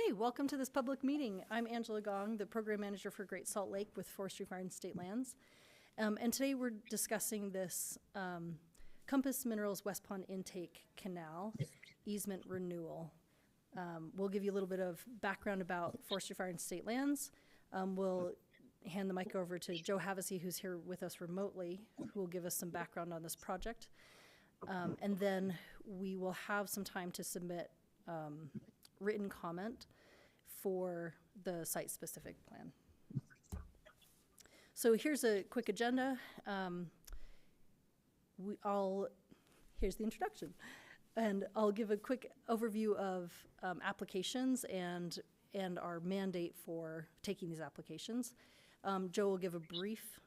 Okay, welcome to this public meeting. I'm Angela Gong, the Program Manager for Great Salt Lake with Forestry Fire and State Lands. And today we're discussing this Compass Minerals West Pond Intake Canal easement renewal. We'll give you a little bit of background about Forestry Fire and State Lands. We'll hand the mic over to Joe Havacy, who's here with us remotely, who will give us some background on this project. And then we will have some time to submit written comment for the site-specific plan. So here's a quick agenda. Here's the introduction. And I'll give a quick overview of applications and our mandate for taking these applications. Joe will give a brief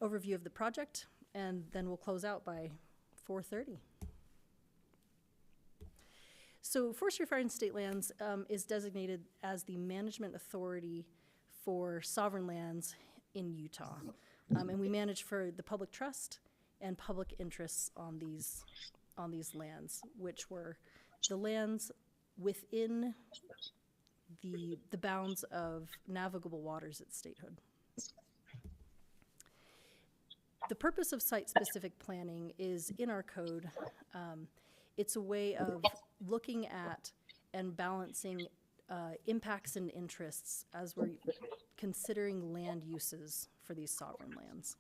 overview of the project, and then we'll close out by 4:30. So Forestry Fire and State Lands is designated as the management authority for sovereign lands in Utah. And we manage for the public trust and public interests on these lands, which were the lands within the bounds of navigable waters at statehood. The purpose of site-specific planning is in our code. It's a way of looking at and balancing impacts and interests as we're considering land uses for these sovereign lands.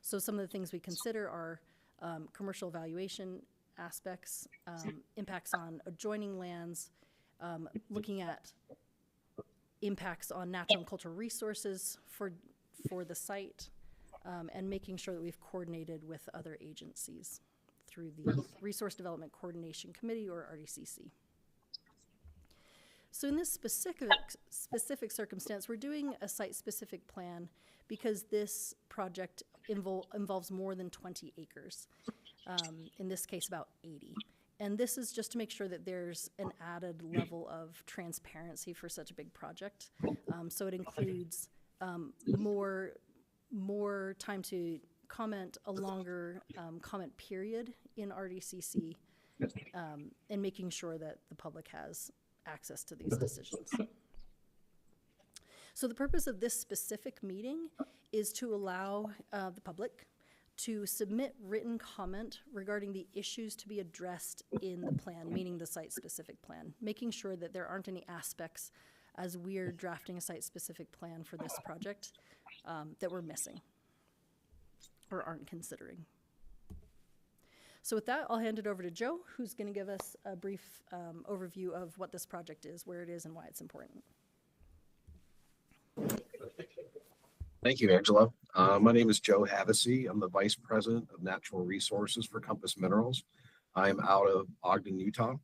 So some of the things we consider are commercial evaluation aspects, impacts on adjoining lands, looking at impacts on natural and cultural resources for the site, and making sure that we've coordinated with other agencies through the Resource Development Coordination Committee, or RDCC. So in this specific circumstance, we're doing a site-specific plan because this project involves more than 20 acres, in this case about 80. And this is just to make sure that there's an added level of transparency for such a big project. So it includes more time to comment, a longer comment period in RDCC, and making sure that the public has access to these decisions. So the purpose of this specific meeting is to allow the public to submit written comment regarding the issues to be addressed in the plan, meaning the site-specific plan, making sure that there aren't any aspects as we're drafting a site-specific plan for this project that we're missing or aren't considering. So with that, I'll hand it over to Joe, who's going to give us a brief overview of what this project is, where it is, and why it's important. Thank you, Angela. My name is Joe Havacy. I'm the Vice President of Natural Resources for Compass Minerals. I'm out of Ogden, Utah,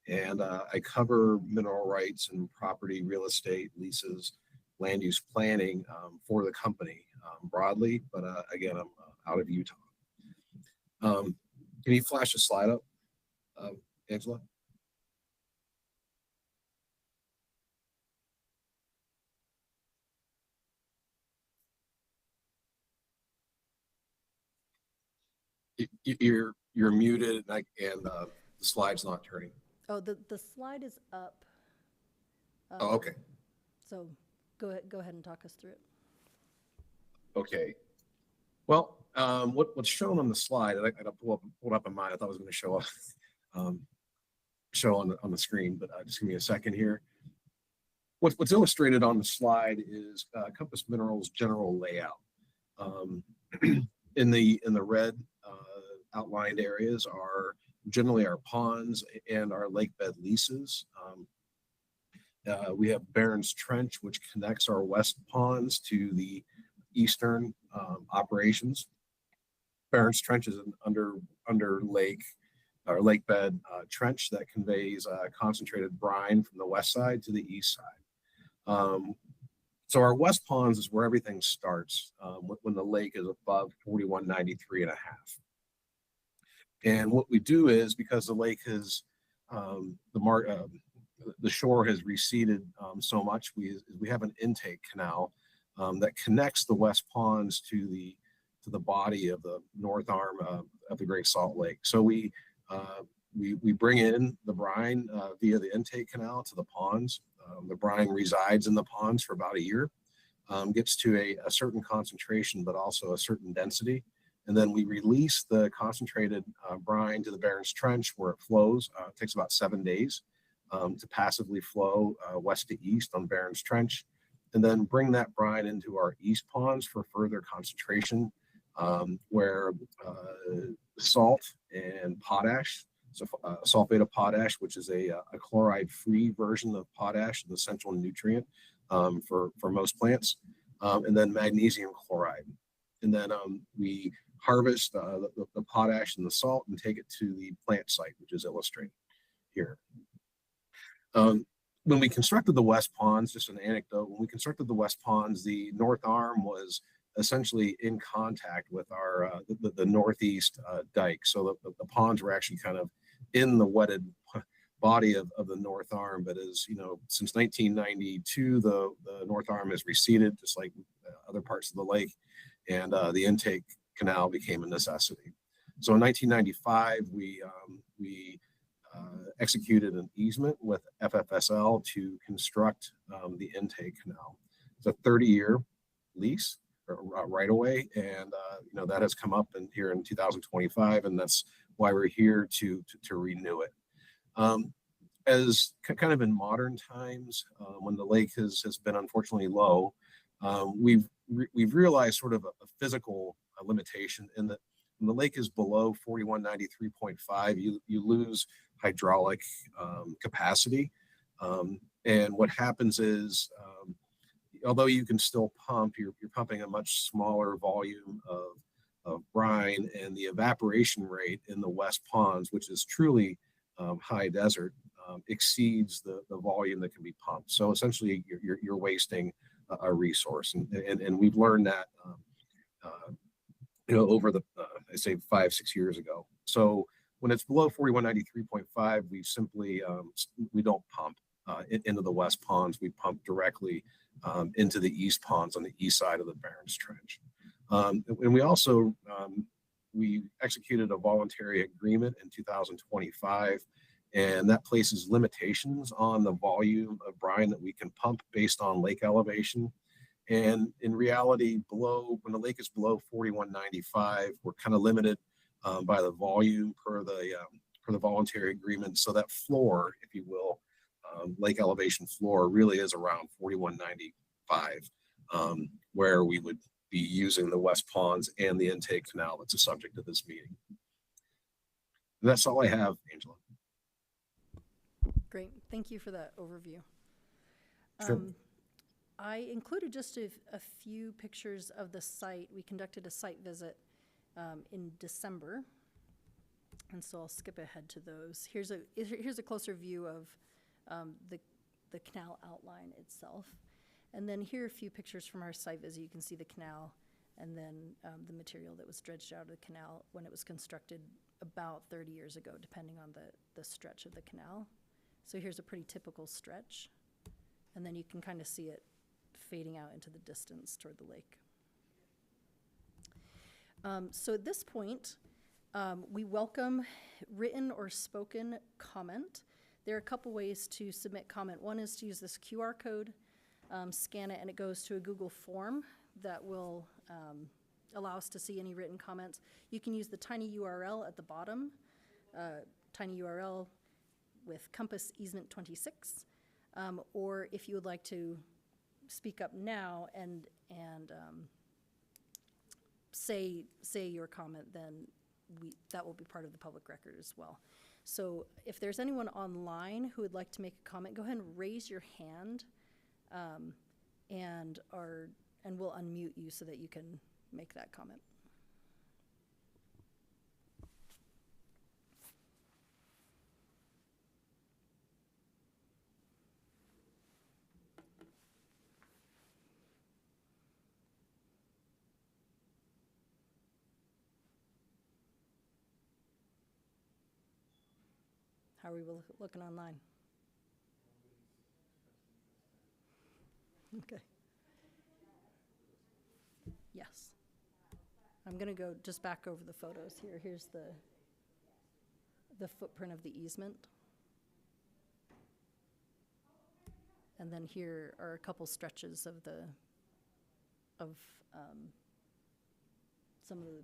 and I cover mineral rights and property, real estate, leases, land use planning for the company broadly, but again, I'm out of Utah. Can you flash a slide up, Angela? You're muted, and the slide's not turning. Oh, the slide is up. Oh, okay. So go ahead and talk us through it. Okay. Well, what's shown on the slide, I pulled up on mine. I thought I was going to show on the screen, but just give me a second here. What's illustrated on the slide is Compass Minerals' general layout. In the red outlined areas are generally our ponds and our lake bed leases. We have Barron's Trench, which connects our west ponds to the eastern operations. Barron's Trench is an under lake or lake bed trench that conveys concentrated brine from the west side to the east side. So our west ponds is where everything starts when the lake is above 4193 and a half. And what we do is, because the lake has the shore has receded so much, we have an intake canal that connects the west ponds to the body of the north arm of the Great Salt Lake. So we we bring in the brine via the intake canal to the ponds. The brine resides in the ponds for about a year, gets to a certain concentration, but also a certain density. And then we release the concentrated brine to the Barrens Trench where it flows. It takes about 7 days to passively flow west to east on Barrens Trench, and then bring that brine into our east ponds for further concentration, where salt and potash, so sulfate of potash, which is a chloride-free version of potash, an essential nutrient for most plants, and then magnesium chloride. And then we harvest the potash and the salt and take it to the plant site, which is illustrated here. When we constructed the West Ponds, just an anecdote, when we constructed the West Ponds, the north arm was essentially in contact with our the northeast dike. So the ponds were actually kind of in the wetted body of the north arm. But as you know, since 1992, the north arm has receded, just like other parts of the lake, and the intake canal became a necessity. So in 1995, we executed an easement with FFSL to construct the intake canal. It's a 30-year lease right away, and you know, that has come up here in 2025, and that's why we're here to renew it. As kind of in modern times, when the lake has been unfortunately low, we've realized sort of a physical limitation in that when the lake is below 4193.5, you lose hydraulic capacity. And what happens is, although you can still pump, you're pumping a much smaller volume of brine, and the evaporation rate in the West Ponds, which is truly high desert, exceeds the volume that can be pumped. So essentially, you're wasting a resource, and we've learned that you know, over the I say 5-6 years ago. So when it's below 4193.5, we simply we don't pump into the West Ponds. We pump directly into the East Ponds on the east side of the Barrens Trench. And we also we executed a voluntary agreement in 2025, and that places limitations on the volume of brine that we can pump based on lake elevation. And in reality, when the lake is below 4195, we're kind of limited by the volume per the voluntary agreement. So that floor, if you will, lake elevation floor, really is around 4195, where we would be using the West Ponds and the intake canal that's a subject of this meeting. And that's all I have, Angela. Great. Thank you for that overview. Sure. I included just a few pictures of the site. We conducted a site visit in December, and so I'll skip ahead to those. Here's a closer view of the canal outline itself, and then here are a few pictures from our site visit. You can see the canal, and then the material that was dredged out of the canal when it was constructed about 30 years ago, depending on the stretch of the canal. So here's a pretty typical stretch, and then you can kind of see it fading out into the distance toward the lake. So at this point, we welcome written or spoken comment. There are a couple ways to submit comment. One is to use this QR code, scan it, and it goes to a Google form that will allow us to see any written comments. You can use the tiny URL at the bottom, tiny URL with Compass Easement 26, or if you would like to speak up now and say your comment, then that will be part of the public record as well. So if there's anyone online who would like to make a comment, go ahead and raise your hand, and we'll unmute you so that you can make that comment. How are we looking online? Okay. Yes. I'm going to go just back over the photos here. Here's the... the footprint of the easement. And then here are a couple stretches of some of the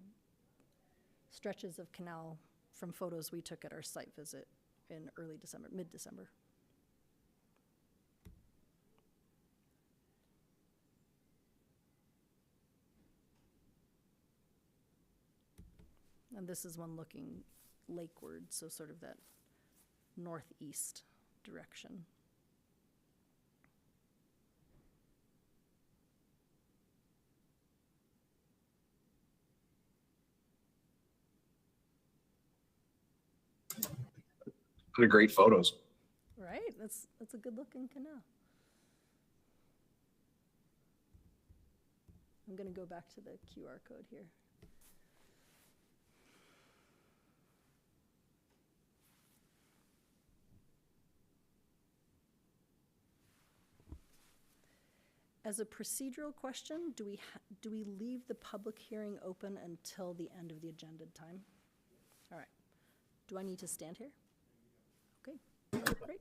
stretches of canal from photos we took at our site visit in early December, mid-December. And this is one looking lakeward, so sort of that northeast direction. They're great photos. Right? That's a good looking canal. I'm going to go back to the QR code here. As a procedural question, do we leave the public hearing open until the end of the agenda time? All right. Do I need to stand here? Okay, great.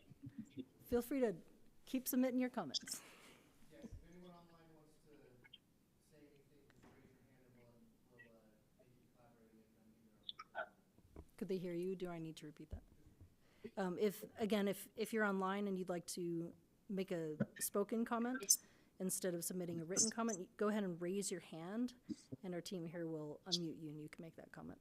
Feel free to keep submitting your comments. Yes, if anyone online wants to say anything, just raise your hand and we'll make it collaborating with them either. Could they hear you? Do I need to repeat that? If you're online and you'd like to make a spoken comment instead of submitting a written comment, go ahead and raise your hand, and our team here will unmute you and you can make that comment.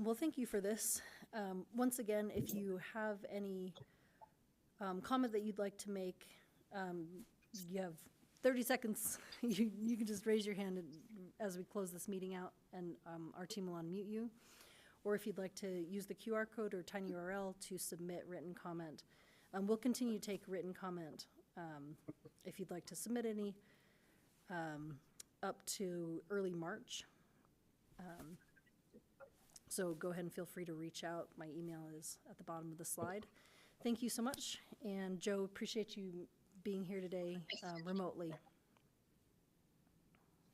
Well, thank you for this. Once again, if you have any comment that you'd like to make, you have 30 seconds. You can just raise your hand as we close this meeting out, and our team will unmute you. Or if you'd like to use the QR code or tinyURL to submit written comment. We'll continue to take written comment if you'd like to submit any up to early March. So go ahead and feel free to reach out. My email is at the bottom of the slide. Thank you so much. And Joe, appreciate you being here today remotely.